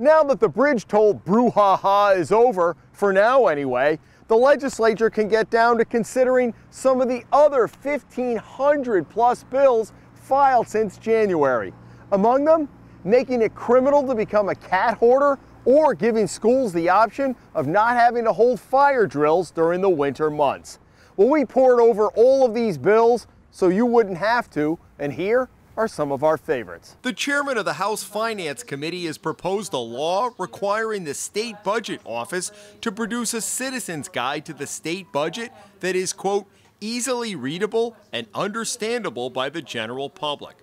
Now that the bridge toll brouhaha is over, for now anyway, the legislature can get down to considering some of the other 1,500 plus bills filed since January. Among them, making it criminal to become a cat hoarder or giving schools the option of not having to hold fire drills during the winter months. Well, we poured over all of these bills so you wouldn't have to, and here are some of our favorites. The chairman of the House Finance Committee has proposed a law requiring the State Budget Office to produce a citizen's guide to the state budget that is, quote, easily readable and understandable by the general public.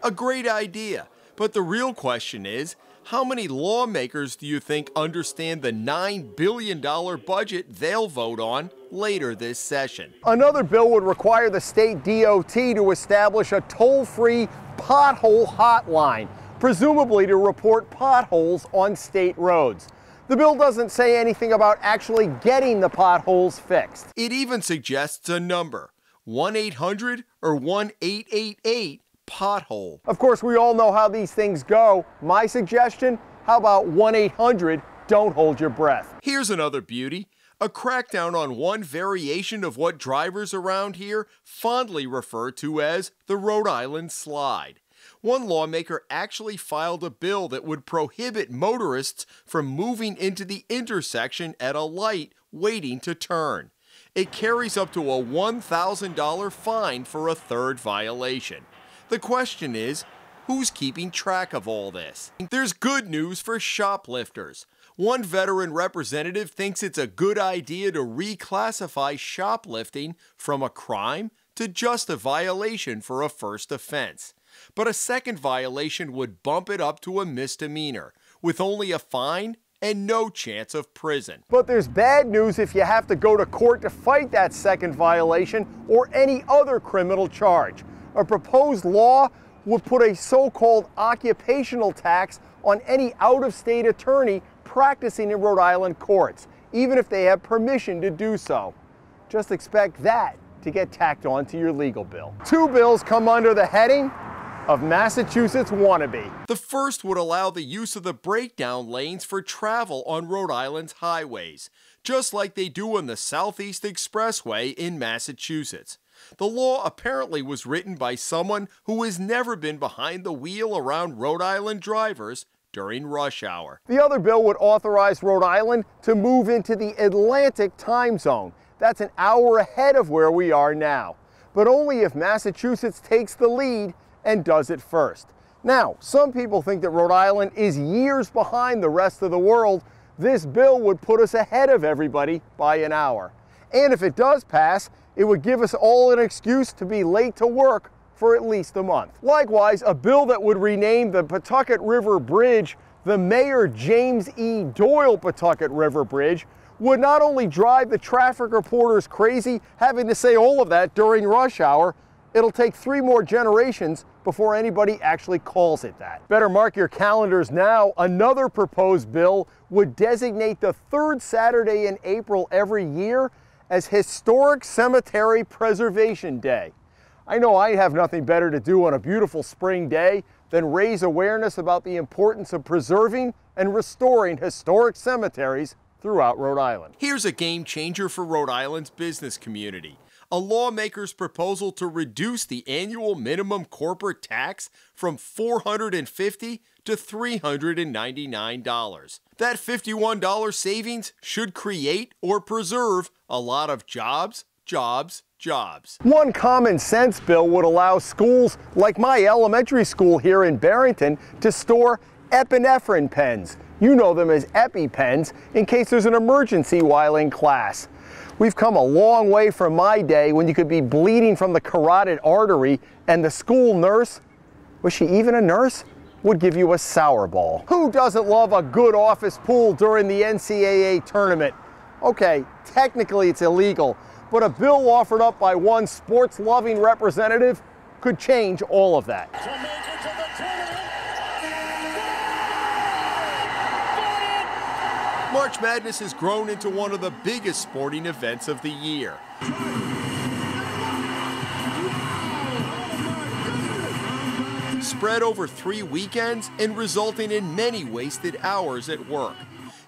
A great idea, but the real question is, how many lawmakers do you think understand the $9 billion budget they'll vote on later this session? Another bill would require the state DOT to establish a toll-free pothole hotline, presumably to report potholes on state roads. The bill doesn't say anything about actually getting the potholes fixed. It even suggests a number, 1-800 or 1-888 pothole. Of course, we all know how these things go. My suggestion, how about 1-800 don't hold your breath? Here's another beauty. A crackdown on one variation of what drivers around here fondly refer to as the Rhode Island slide. One lawmaker actually filed a bill that would prohibit motorists from moving into the intersection at a light waiting to turn. It carries up to a $1,000 fine for a third violation. The question is, who's keeping track of all this? There's good news for shoplifters. One veteran representative thinks it's a good idea to reclassify shoplifting from a crime to just a violation for a first offense. But a second violation would bump it up to a misdemeanor, with only a fine and no chance of prison. But there's bad news if you have to go to court to fight that second violation or any other criminal charge. A proposed law would put a so-called occupational tax on any out-of-state attorney practicing in Rhode Island courts, even if they have permission to do so. Just expect that to get tacked onto your legal bill. Two bills come under the heading of Massachusetts wannabe. The first would allow the use of the breakdown lanes for travel on Rhode Island's highways, just like they do on the Southeast Expressway in Massachusetts. The law apparently was written by someone who has never been behind the wheel around Rhode Island drivers during rush hour. The other bill would authorize Rhode Island to move into the Atlantic time zone. That's an hour ahead of where we are now, but only if Massachusetts takes the lead and does it first. Now, some people think that Rhode Island is years behind the rest of the world. This bill would put us ahead of everybody by an hour. And if it does pass, it would give us all an excuse to be late to work for at least a month. Likewise, a bill that would rename the Pawtucket River Bridge the Mayor James E. Doyle Pawtucket River Bridge would not only drive the traffic reporters crazy having to say all of that during rush hour, it'll take 3 more generations before anybody actually calls it that. Better mark your calendars now. Another proposed bill would designate the 3rd Saturday in April every year as Historic Cemetery Preservation Day. I know I have nothing better to do on a beautiful spring day than raise awareness about the importance of preserving and restoring historic cemeteries throughout Rhode Island. Here's a game changer for Rhode Island's business community. A lawmaker's proposal to reduce the annual minimum corporate tax from $450 to $399. That $51 savings should create or preserve a lot of jobs. One common sense bill would allow schools like my elementary school here in Barrington to store epinephrine pens. You know them as EpiPens, in case there's an emergency while in class. We've come a long way from my day when you could be bleeding from the carotid artery and the school nurse, was she even a nurse, would give you a sour ball. Who doesn't love a good office pool during the NCAA tournament? Okay, technically it's illegal, but a bill offered up by one sports-loving representative could change all of that. March Madness has grown into one of the biggest sporting events of the year. spread over 3 weekends and resulting in many wasted hours at work.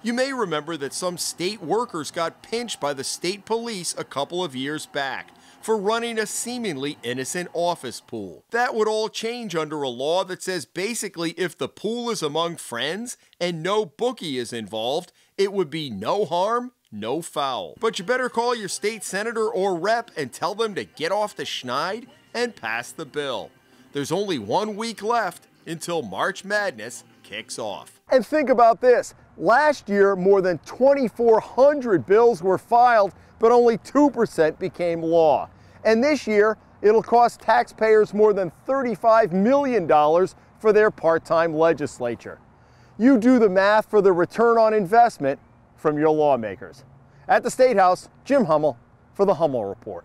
You may remember that some state workers got pinched by the state police a couple of years back for running a seemingly innocent office pool. That would all change under a law that says basically if the pool is among friends and no bookie is involved, it would be no harm, no foul. But you better call your state senator or rep and tell them to get off the schneid and pass the bill. There's only 1 week left until March Madness kicks off. And think about this. Last year, more than 2,400 bills were filed, but only 2% became law. And this year, it'll cost taxpayers more than $35 million for their part-time legislature. You do the math for the return on investment from your lawmakers. At the State House, Jim Hummel for the Hummel Report.